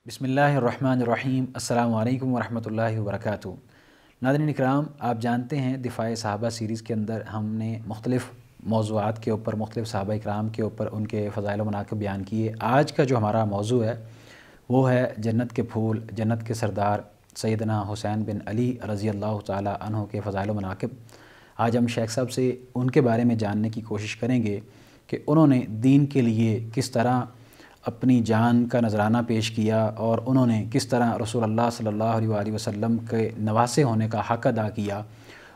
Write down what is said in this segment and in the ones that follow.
بسم اللہ الرحمن الرحیم۔ السلام علیکم ورحمۃ اللہ وبرکاتہ۔ ناظرین اکرام، آپ جانتے ہیں دفاع صحابہ سیریز کے اندر ہم نے مختلف موضوعات کے اوپر، مختلف صحابہ اکرام کے اوپر ان کے فضائل و مناقب بیان کیے۔ آج کا جو ہمارا موضوع ہے وہ ہے جنت کے پھول، جنت کے سردار سیدنا حسین بن علی رضی اللہ تعالی عنہ کے فضائل و مناقب۔ آج ہم شیخ صاحب سے ان کے بارے میں جاننے کی کوشش کریں گے کہ انہوں نے دین کے لیے کس طرح اپنی جان کا نذرانہ پیش کیا اور انہوں نے کس طرح رسول اللہ صلی اللہ علیہ وآلہ وسلم کے نواسے ہونے کا حق ادا کیا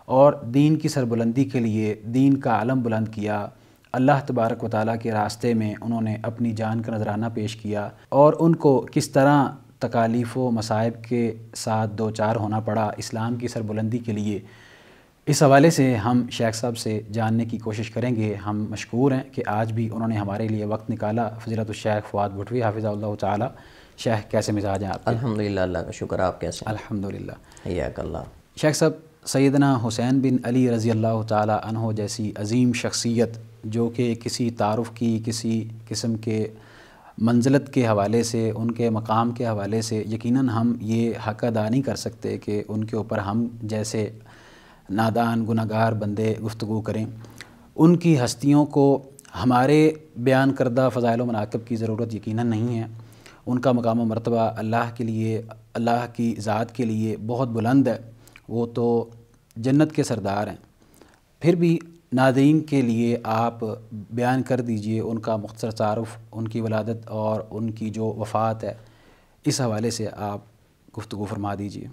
اور دین کی سربلندی کے لیے دین کا علم بلند کیا۔ اللہ تبارک و تعالیٰ کے راستے میں انہوں نے اپنی جان کا نذرانہ پیش کیا اور ان کو کس طرح تکالیف و مصائب کے ساتھ دوچار ہونا پڑا اسلام کی سربلندی کے لیے۔ اس حوالے سے ہم شیخ صاحب سے جاننے کی کوشش کریں گے۔ ہم مشکور ہیں کہ آج بھی انہوں نے ہمارے لیے وقت نکالا۔ فضیلت الشیخ فؤاد بھٹوی حافظہ اللہ تعالی۔ شیخ کیسے مزاج ہیں آپ کے؟ الحمدللہ، اللہ کا شکر۔ آپ کیسے ہیں؟ الحمدللہ۔ حیاک اللہ۔ شیخ صاحب، سیدنا حسین بن علی رضی اللہ تعالی عنہ جیسی عظیم شخصیت جو کہ کسی تعارف کی، کسی قسم کے منزلت کے حوالے سے، ان کے مقام کے حوالے سے یقیناً ہم یہ حق ادا نہیں کر سکتے کہ ان کے اوپر ہم جیسے نادان گناہگار بندے گفتگو کریں۔ ان کی ہستیوں کو ہمارے بیان کردہ فضائل و مناقب کی ضرورت یقیناً نہیں ہے۔ ان کا مقام و مرتبہ اللہ کے لیے، اللہ کی ذات کے لیے بہت بلند ہے۔ وہ تو جنت کے سردار ہیں۔ پھر بھی ناظرین کے لیے آپ بیان کر دیجئے ان کا مختصر تعارف، ان کی ولادت اور ان کی جو وفات ہے، اس حوالے سے آپ گفتگو فرما دیجئے۔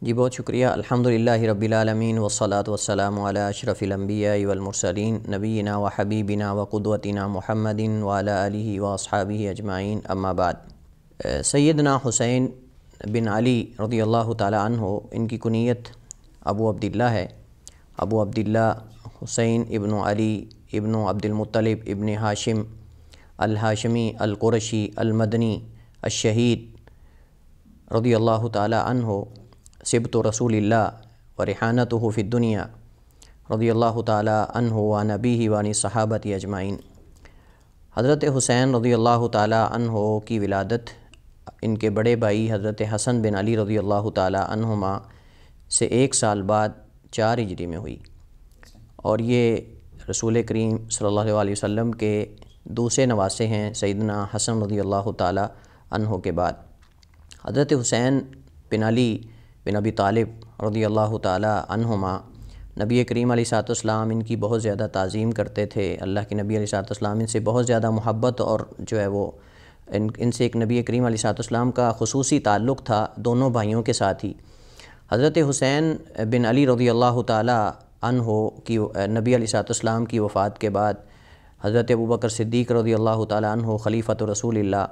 جی بہت شکریہ۔ الحمدللہ رب العالمین والصلاة والسلام علی اشرف الانبیاء والمرسلین نبینا و حبیبنا و قدوتنا محمد وعلی آلہ و اصحابہ اجمعین، اما بعد۔ سیدنا حسین بن علی رضی اللہ تعالی عنہ، ان کی کنیت ابو عبداللہ ہے۔ ابو عبداللہ حسین ابن علی ابن عبد المطلب ابن ہاشم الہاشمی القرشی المدنی الشہید رضی اللہ تعالی عنہ، سبط رسول اللہ و ریحانتہ فی الدنیا رضی اللہ تعالی عنہ وعن ابیہ وعن صحابۃ اجمعین۔ حضرت حسین رضی اللہ تعالی عنہ کی ولادت ان کے بڑے بھائی حضرت حسن بن علی رضی اللہ تعالی عنہما سے 1 سال بعد 4 ہجری میں ہوئی، اور یہ رسول کریم صلی اللہ علیہ وسلم کے دوسرے نواسے ہیں سیدنا حسن رضی اللہ تعالی عنہ کے بعد۔ حضرت حسین بن علی بن ابی طالب رضی اللہ تعالی عنہما، نبی کریم علیہ السلام ان کی بہت زیادہ تعظیم کرتے تھے۔ اللہ کے نبی علیہ السلام ان سے بہت زیادہ محبت اور جو ہے وہ ان سے ایک نبی کریم علیہ السلام کا خصوصی تعلق تھا، دونوں بھائیوں کے ساتھ ہی۔ حضرت حسین بن علی رضی اللہ تعالی عنہ کی نبی علیہ السلام کی وفات کے بعد حضرت ابوبکر صدیق رضی اللہ تعالی عنہ خلیفۃ رسول اللہ،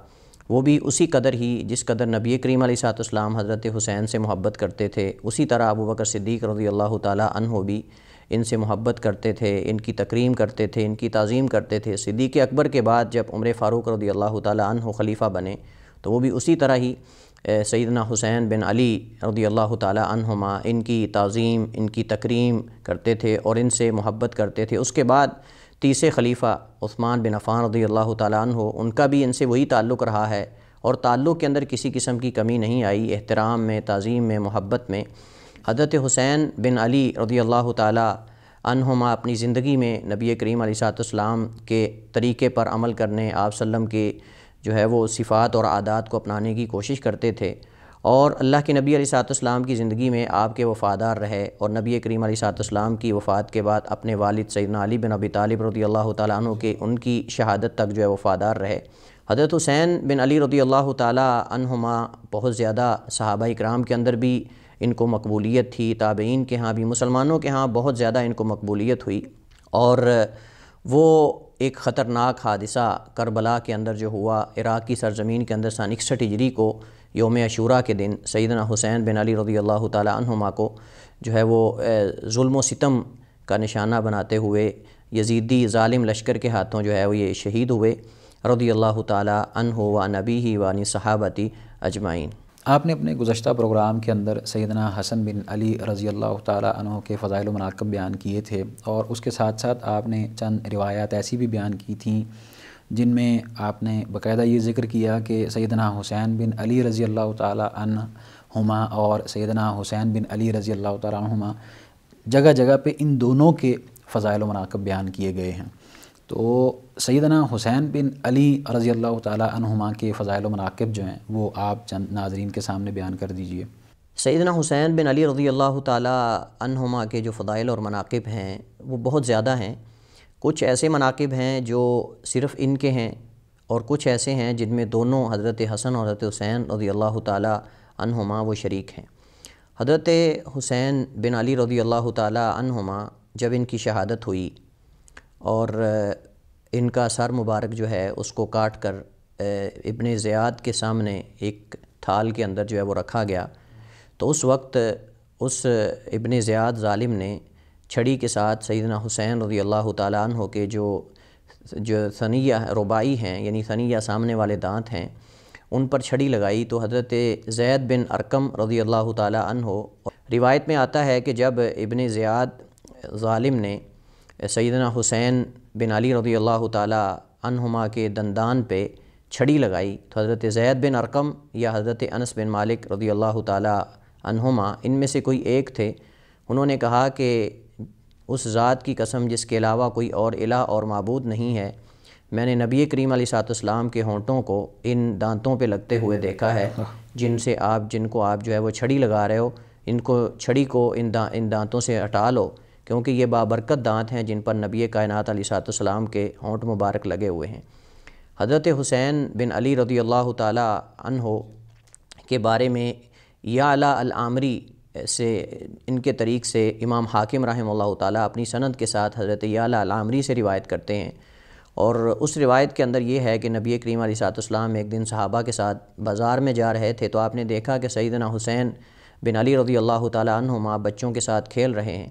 وہ بھی اسی قدر ہی جس قدر نبی کریم علیہ السلام حضرت حسین سے محبت کرتے تھے، اسی طرح ابوبکر صدیق رضی اللہ تعالی عنہ بھی ان سے محبت کرتے تھے، ان کی تکریم کرتے تھے، ان کی تعظیم کرتے تھے۔ صدیق اکبر کے بعد جب عمر فاروق رضی اللہ تعالی عنہ خلیفہ بنے تو وہ بھی اسی طرح ہی سیدنا حسین بن علی رضی اللہ تعالی عنہما ان کی تعظیم، ان کی تکریم کرتے تھے اور ان سے محبت کرتے تھے۔ اس کے بعد تیسرے خلیفہ عثمان بن عفان رضی اللہ تعالی عنہ، ان کا بھی ان سے وہی تعلق رہا ہے اور تعلق کے اندر کسی قسم کی کمی نہیں آئی، احترام میں، تعظیم میں، محبت میں۔ حضرت حسین بن علی رضی اللہ تعالی عنہما اپنی زندگی میں نبی کریم علیہ السلام کے طریقے پر عمل کرنے، آپ وسلم کے جو ہے وہ صفات اور عادات کو اپنانے کی کوشش کرتے تھے، اور اللہ کے نبی علیہ السلام کی زندگی میں آپ کے وفادار رہے، اور نبی کریم علیہ السلام کی وفات کے بعد اپنے والد سیدنا علی بن ابی طالب رضی اللہ تعالیٰ عنہ کے ان کی شہادت تک جو ہے وفادار رہے۔ حضرت حسین بن علی رضی اللہ تعالیٰ عنہما بہت زیادہ صحابہ اکرام کے اندر بھی ان کو مقبولیت تھی، تابعین کے ہاں بھی، مسلمانوں کے ہاں بہت زیادہ ان کو مقبولیت ہوئی، اور وہ ایک خطرناک حادثہ کربلا کے اندر جو ہوا، عراق کی سرزمین کے اندر سن 61 ہجری کو یوم عاشوراء کے دن سیدنا حسین بن علی رضی اللہ تعالی عنہما کو جو ہے وہ ظلم و ستم کا نشانہ بناتے ہوئے یزیدی ظالم لشکر کے ہاتھوں جو ہے وہ یہ شہید ہوئے رضی اللہ تعالی عنہ وعن ابیہ وعن صحابۃ اجمعین۔ آپ نے اپنے گزشتہ پروگرام کے اندر سیدنا حسن بن علی رضی اللہ تعالی عنہ کے فضائل و مناقب بیان کیے تھے، اور اس کے ساتھ ساتھ آپ نے چند روایات ایسی بھی بیان کی تھیں جن میں آپ نے باقاعدہ یہ ذکر کیا کہ سیدنا حسین بن علی رضی اللہ تعالیٰ عنہما اور سیدنا حسین بن علی رضی اللہ تعالیٰ عنہما جگہ جگہ پہ ان دونوں کے فضائل و مناقب بیان کیے گئے ہیں۔ تو سیدنا حسین بن علی رضی اللہ تعالیٰ عنہما کے فضائل و مناقب جو ہیں وہ آپ چند ناظرین کے سامنے بیان کر دیجئے۔ سیدنا حسین بن علی رضی اللہ تعالیٰ عنہما کے جو فضائل اور مناقب ہیں وہ بہت زیادہ ہیں۔ کچھ ایسے مناقب ہیں جو صرف ان کے ہیں، اور کچھ ایسے ہیں جن میں دونوں حضرت حسن اور حضرت حسین رضی اللہ تعالیٰ عنہما وہ شریک ہیں۔ حضرت حسین بن علی رضی اللہ تعالیٰ عنہما جب ان کی شہادت ہوئی اور ان کا سر مبارک جو ہے اس کو کاٹ کر ابن زیاد کے سامنے ایک تھال کے اندر جو ہے وہ رکھا گیا، تو اس وقت اس ابن زیاد ظالم نے چھڑی کے ساتھ سیدنا حسین رضی اللہ تعالیٰ عنہ کے جو ثنیہ رباعی ہیں، یعنی ثنیہ سامنے والے دانت ہیں، ان پر چھڑی لگائی۔ تو حضرت زید بن ارقم رضی اللہ تعالیٰ عنہ، روایت میں آتا ہے کہ جب ابن زیاد ظالم نے سیدنا حسین بن علی رضی اللہ تعالیٰ عنہما کے دندان پہ چھڑی لگائی، تو حضرت زید بن ارقم یا حضرت انس بن مالک رضی اللہ تعالیٰ عنہما ان میں سے کوئی ایک تھے، انہوں نے کہا کہ اس ذات کی قسم جس کے علاوہ کوئی اور الہ اور معبود نہیں ہے، میں نے نبی کریم علیہ السلام کے ہونٹوں کو ان دانتوں پہ لگتے ہوئے دیکھا ہے جن کو آپ جو ہے وہ چھڑی لگا رہے ہو، چھڑی کو ان دانتوں سے ہٹا لو، کیونکہ یہ بابرکت دانت ہیں جن پر نبی کائنات علیہ السلام کے ہونٹ مبارک لگے ہوئے ہیں۔ حضرت حسین بن علی رضی اللہ تعالیٰ عنہ کے بارے میں یعلا العامری سے ان کے طریق سے امام حاکم رحمہ اللہ تعالیٰ اپنی سند کے ساتھ حضرت یعلا العامری سے روایت کرتے ہیں، اور اس روایت کے اندر یہ ہے کہ نبی کریم علیہ السلام ایک دن صحابہ کے ساتھ بازار میں جا رہے تھے، تو آپ نے دیکھا کہ سیدنا حسین بن علی رضی اللہ تعالیٰ عنہما بچوں کے ساتھ کھیل رہے ہیں۔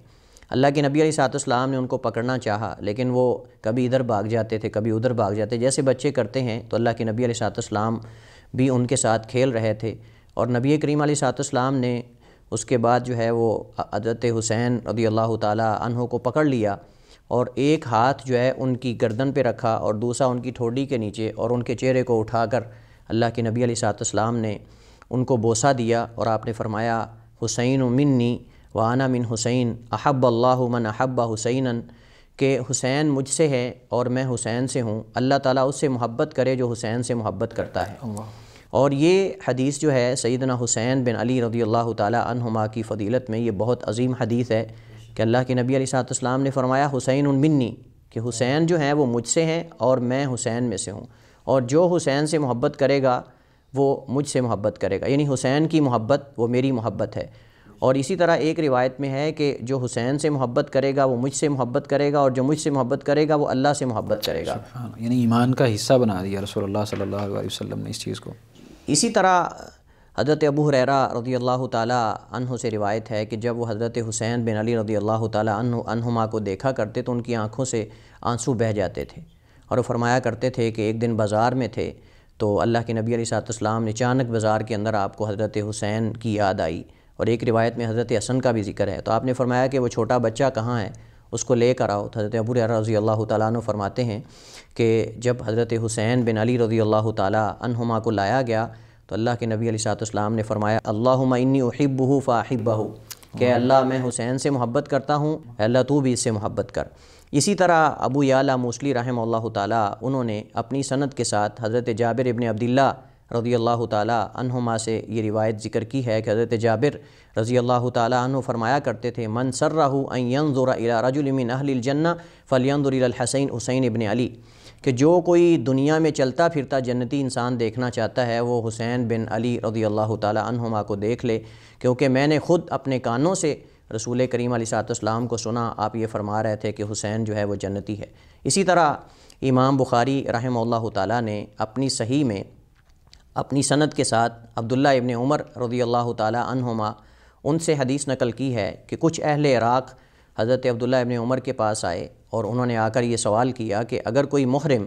اللہ کے نبی علیہ السلام نے ان کو پکڑنا چاہا، لیکن وہ کبھی ادھر بھاگ جاتے تھے، کبھی ادھر بھاگ جاتے، جیسے بچے کرتے ہیں۔ تو اللہ کے نبی علیہ السلام بھی ان کے ساتھ کھیل رہے تھے، اور نبی کریم علیہ السلام نے اس کے بعد جو ہے وہ حضرت حسین رضی اللہ تعالیٰ عنہ کو پکڑ لیا، اور ایک ہاتھ جو ہے ان کی گردن پہ رکھا اور دوسرا ان کی ٹھوڈی کے نیچے، اور ان کے چہرے کو اٹھا کر اللہ کے نبی علیہ السلام نے ان کو بوسہ دیا، اور آپ نے فرمایا حسین منی وانا من حسین احب اللہ من احب حسینا، کہ حسین مجھ سے ہے اور میں حسین سے ہوں، اللہ تعالیٰ اس سے محبت کرے جو حسین سے محبت کرتا ہے۔ اور یہ حدیث جو ہے سیدنا حسین بن علی رضی اللہ تعالیٰ عنہما کی فضیلت میں یہ بہت عظیم حدیث ہے کہ اللہ کے نبی علیہ السلام نے فرمایا حسین منی، کہ حسین جو ہیں وہ مجھ سے ہیں اور میں حسین میں سے ہوں، اور جو حسین سے محبت کرے گا وہ مجھ سے محبت کرے گا، یعنی حسین کی محبت وہ میری محبت ہے۔ اور اسی طرح ایک روایت میں ہے کہ جو حسین سے محبت کرے گا وہ مجھ سے محبت کرے گا، اور جو مجھ سے محبت کرے گا وہ اللہ سے محبت کرے گا۔ یعنی ایمان کا حصہ بنا دیا رسول اللہ صلی اللہ علیہ وسلم نے اس چیز کو۔ اسی طرح حضرت ابو ہریرہ رضی اللہ تعالیٰ عنہ سے روایت ہے کہ جب وہ حضرت حسین بن علی رضی اللہ تعالیٰ عنہما کو دیکھا کرتے تو ان کی آنکھوں سے آنسو بہہ جاتے تھے، اور وہ فرمایا کرتے تھے کہ ایک دن بازار میں تھے تو اللہ کے نبی علیہ السلام نے اچانک بازار کے اندر آپ کو حضرت حسین کی یاد آئی، اور ایک روایت میں حضرت حسن کا بھی ذکر ہے، تو آپ نے فرمایا کہ وہ چھوٹا بچہ کہاں ہے، اس کو لے کر آؤ۔ تو حضرت ابو ہریرہ رضی اللہ تعالیٰ عنہ فرماتے ہیں کہ جب حضرت حسین بن علی رضی اللہ تعالیٰ عنہما کو لایا گیا تو اللہ کے نبی علیہ السلام نے فرمایا اللہم انی احبہ فاحبہ، کہ اللہ میں حسین سے محبت کرتا ہوں، اللہ تو بھی اس سے محبت کر۔ اسی طرح ابو یعلا موصلی رحمہ اللہ تعالیٰ انہوں نے اپنی سند کے ساتھ حضرت جابر ابن عبداللہ رضی اللہ تعالیٰ عنہما سے یہ روایت ذکر کی ہے کہ حضرت جابر رضی اللہ تعالیٰ عنہ فرمایا کرتے تھے من سرہ ان ینظر الی رجل من اہل الجنہ فلینظر الی الحسین حسین ابن علی، کہ جو کوئی دنیا میں چلتا پھرتا جنتی انسان دیکھنا چاہتا ہے وہ حسین بن علی رضی اللہ تعالیٰ عنہما کو دیکھ لے، کیونکہ میں نے خود اپنے کانوں سے رسول کریم علیہ السلام کو سنا، آپ یہ فرما رہے تھے کہ حسین جو ہے وہ جنتی ہے۔ اسی طرح امام بخاری رحمہ اللہ تعالیٰ نے اپنی صحیح میں اپنی سند کے ساتھ عبداللہ ابن عمر رضی اللہ تعالیٰ عنہما ان سے حدیث نقل کی ہے کہ کچھ اہل عراق حضرت عبداللہ ابن عمر کے پاس آئے اور انہوں نے آ کر یہ سوال کیا کہ اگر کوئی محرم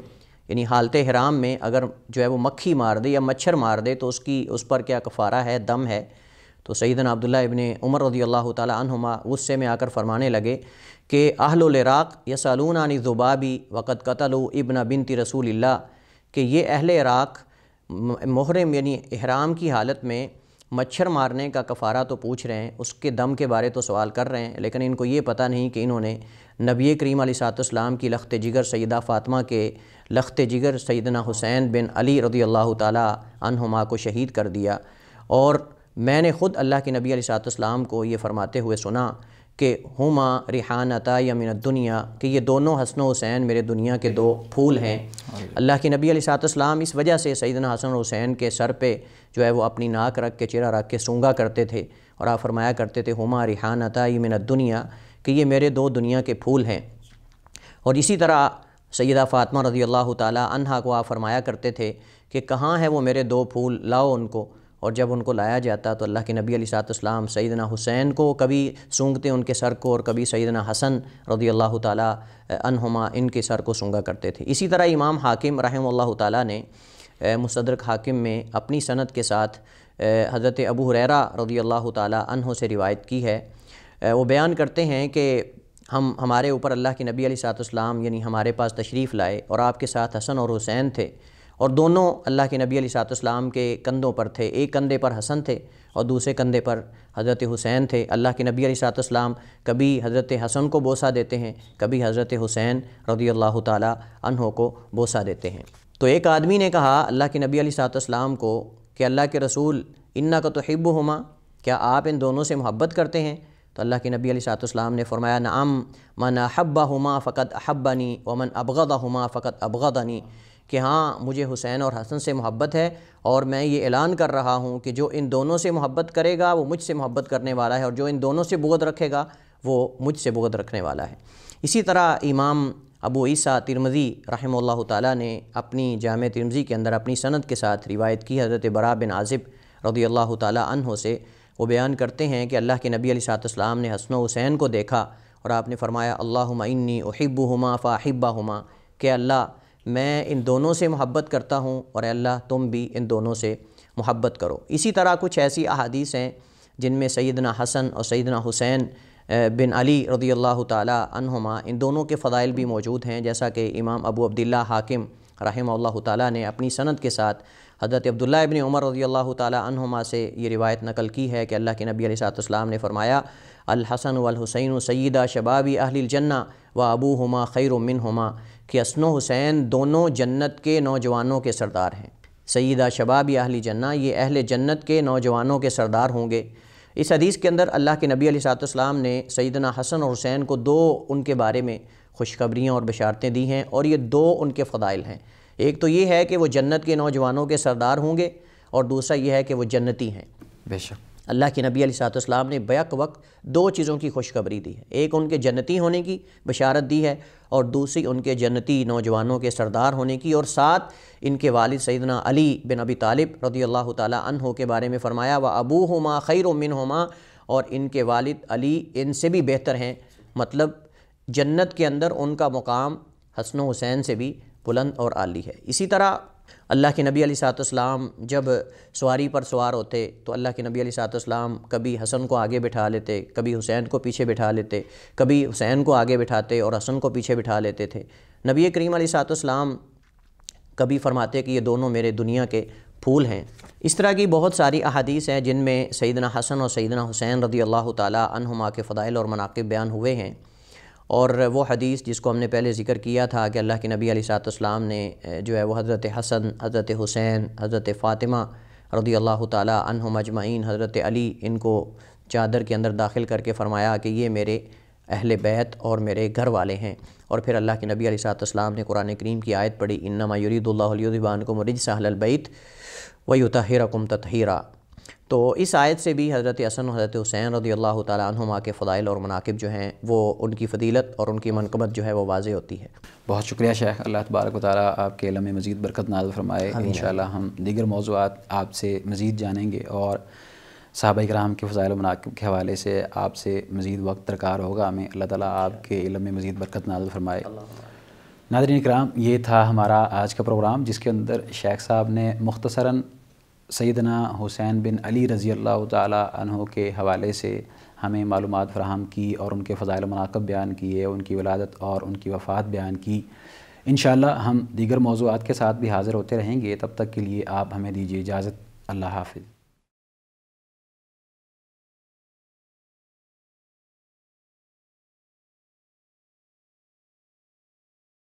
یعنی حالت حرام میں اگر جو ہے وہ مکھی مار دے یا مچھر مار دے تو اس پر کیا کفارہ ہے، دم ہے؟ تو سیدنا عبداللہ ابن عمر رضی اللہ تعالی عنہما غصے میں آ کر فرمانے لگے کہ اہل العراق یسالون عن الذباب وقد قتلوا ابن بنت رسول اللہ، کہ یہ اہل عراق محرم یعنی احرام کی حالت میں مچھر مارنے کا کفارہ تو پوچھ رہے ہیں، اس کے دم کے بارے تو سوال کر رہے ہیں، لیکن ان کو یہ پتہ نہیں کہ انہوں نے نبی کریم علیہ السلام کی لخت جگر سیدہ فاطمہ کے لخت جگر سیدنا حسین بن علی رضی اللہ تعالی عنہما کو شہید کر دیا۔ اور میں نے خود اللہ کے نبی علیہ السلام کو یہ فرماتے ہوئے سنا کہ ہما ریحانتای من الدنیا، کہ یہ دونوں حسن و حسین میرے دنیا کے دو پھول ہیں۔ اللہ کے نبی علیہ السلام اس وجہ سے سیدنا حسن و حسین کے سر پہ جو ہے وہ اپنی ناک رکھ کے چہرہ رکھ کے سونگا کرتے تھے، اور آپ فرمایا کرتے تھے ہما ریحانتای من الدنیا، کہ یہ میرے دو دنیا کے پھول ہیں۔ اور اسی طرح سیدہ فاطمہ رضی اللہ تعالی عنہا کو آپ فرمایا کرتے تھے کہ کہاں ہے وہ میرے دو پھول، لاؤ ان کو۔ اور جب ان کو لایا جاتا تو اللہ کے نبی علیہ السلام سیدنا حسین کو کبھی سونگتے ان کے سر کو، اور کبھی سیدنا حسن رضی اللہ تعالی عنہما ان کے سر کو سونگا کرتے تھے۔ اسی طرح امام حاکم رحمہ اللہ تعالی نے مستدرک حاکم میں اپنی سند کے ساتھ حضرت ابو ہریرہ رضی اللہ تعالی عنہ سے روایت کی ہے۔ وہ بیان کرتے ہیں کہ ہمارے اوپر اللہ کے نبی علیہ السلام یعنی ہمارے پاس تشریف لائے، اور آپ کے ساتھ حسن اور حسین تھے، اور دونوں اللہ کے نبی علیہ السلام کے کندھوں پر تھے، ایک کندھے پر حسن تھے اور دوسرے کندھے پر حضرت حسین تھے۔ اللہ کے نبی علیہ السلام کبھی حضرت حسن کو بوسہ دیتے ہیں، کبھی حضرت حسین رضی اللہ تعالی عنہ کو بوسہ دیتے ہیں۔ تو ایک آدمی نے کہا اللہ کے نبی علیہ السلام کو کہ اللہ کے رسول انک تحبہما، کیا آپ ان دونوں سے محبت کرتے ہیں؟ تو اللہ کے نبی علیہ السلام نے فرمایا نعم من احبہما فقد احبنی ومن ابغضہما فقد ابغضنی، کہ ہاں مجھے حسین اور حسن سے محبت ہے، اور میں یہ اعلان کر رہا ہوں کہ جو ان دونوں سے محبت کرے گا وہ مجھ سے محبت کرنے والا ہے، اور جو ان دونوں سے بغض رکھے گا وہ مجھ سے بغض رکھنے والا ہے۔ اسی طرح امام ابو عیسیٰ ترمذی رحمہ اللہ تعالیٰ نے اپنی جامع ترمذی کے اندر اپنی سند کے ساتھ روایت کی حضرت براء بن عازب رضی اللہ تعالیٰ عنہ سے۔ وہ بیان کرتے ہیں کہ اللہ کے نبی علیہ السلام نے حسن و حسین کو دیکھا، اور آپ نے فرمایا اللہم انی احبہما فاحبہما، کہ اللہ میں ان دونوں سے محبت کرتا ہوں، اور اے اللہ تم بھی ان دونوں سے محبت کرو۔ اسی طرح کچھ ایسی احادیث ہیں جن میں سیدنا حسن اور سیدنا حسین بن علی رضی اللہ تعالی عنہما ان دونوں کے فضائل بھی موجود ہیں، جیسا کہ امام ابو عبداللہ حاکم رحمہ اللہ تعالی نے اپنی سند کے ساتھ حضرت عبداللہ ابن عمر رضی اللہ تعالی عنہما سے یہ روایت نقل کی ہے کہ اللہ کے نبی علیہ السلام نے فرمایا الحسن والحسین سیدہ شباب اہل الجنہ و ابوہما خیر منہما، کہ حسن و حسین دونوں جنت کے نوجوانوں کے سردار ہیں۔ سیدہ شباب اہل جنہ، یہ اہل جنت کے نوجوانوں کے سردار ہوں گے۔ اس حدیث کے اندر اللہ کے نبی علیہ السلام نے سیدنا حسن اور حسین کو دو ان کے بارے میں خوشخبریاں اور بشارتیں دی ہیں، اور یہ دو ان کے فضائل ہیں۔ ایک تو یہ ہے کہ وہ جنت کے نوجوانوں کے سردار ہوں گے، اور دوسرا یہ ہے کہ وہ جنتی ہیں۔ بے شک اللہ کے نبی علیہ السلام نے بیک وقت دو چیزوں کی خوشخبری دی ہے، ایک ان کے جنتی ہونے کی بشارت دی ہے، اور دوسری ان کے جنتی نوجوانوں کے سردار ہونے کی، اور ساتھ ان کے والد سیدنا علی بن ابی طالب رضی اللہ تعالی عنہ کے بارے میں فرمایا وَأَبُوهُمَا خَيْرٌ مِّنْهُمَا، اور ان کے والد علی ان سے بھی بہتر ہیں، مطلب جنت کے اندر ان کا مقام حسن و حسین سے بھی بلند اور عالی ہے۔ اسی طرح اللہ کے نبی علیہ السلام جب سواری پر سوار ہوتے تو اللہ کے نبی علیہ السلام کبھی حسن کو آگے بٹھا لیتے، کبھی حسین کو پیچھے بٹھا لیتے، کبھی حسین کو آگے بٹھاتے اور حسن کو پیچھے بٹھا لیتے تھے۔ نبی کریم علیہ السلام کبھی فرماتے کہ یہ دونوں میرے دنیا کے پھول ہیں۔ اس طرح کی بہت ساری احادیث ہیں جن میں سیدنا حسن اور سیدنا حسین رضی اللہ تعالی عنہما کے فضائل اور مناقب بیان ہوئے ہیں، اور وہ حدیث جس کو ہم نے پہلے ذکر کیا تھا کہ اللہ کے نبی علیہ السلام نے جو ہے وہ حضرت حسن، حضرت حسین، حضرت فاطمہ رضی اللہ تعالی عنہم اجمعین، حضرت علی، ان کو چادر کے اندر داخل کر کے فرمایا کہ یہ میرے اہل بیت اور میرے گھر والے ہیں۔ اور پھر اللہ کے نبی علیہ السلام نے قرآن کریم کی آیت پڑھی انما یرید اللہ لیذھب عنکم الرجس اہل البیت ویطہرکم تطہیرا۔ تو اس آیت سے بھی حضرت حسن و حضرت حسین رضی اللہ تعالی عنہما کے فضائل اور مناقب جو ہیں وہ ان کی فضیلت اور ان کی منقبت جو ہے وہ واضح ہوتی ہے۔ بہت شکریہ شیخ، اللہ تبارک و تعالیٰ آپ کے علم میں مزید برکت نازل فرمائے۔ انشاءاللہ ہم دیگر موضوعات آپ سے مزید جانیں گے، اور صحابہ کرام کے فضائل و مناقب کے حوالے سے آپ سے مزید وقت درکار ہوگا ہمیں۔ اللہ تعالیٰ آپ کے علم میں مزید برکت نازل فرمائے۔ ناظرین کرام، یہ تھا ہمارا آج کا پروگرام جس کے اندر شیخ صاحب نے مختصراً سیدنا حسین بن علی رضی اللہ تعالی عنہ کے حوالے سے ہمیں معلومات فراہم کی اور ان کے فضائل و مناقب بیان کیے، ان کی ولادت اور ان کی وفات بیان کی۔ انشاءاللہ ہم دیگر موضوعات کے ساتھ بھی حاضر ہوتے رہیں گے، تب تک کے لیے آپ ہمیں دیجیے اجازت۔ اللہ حافظ۔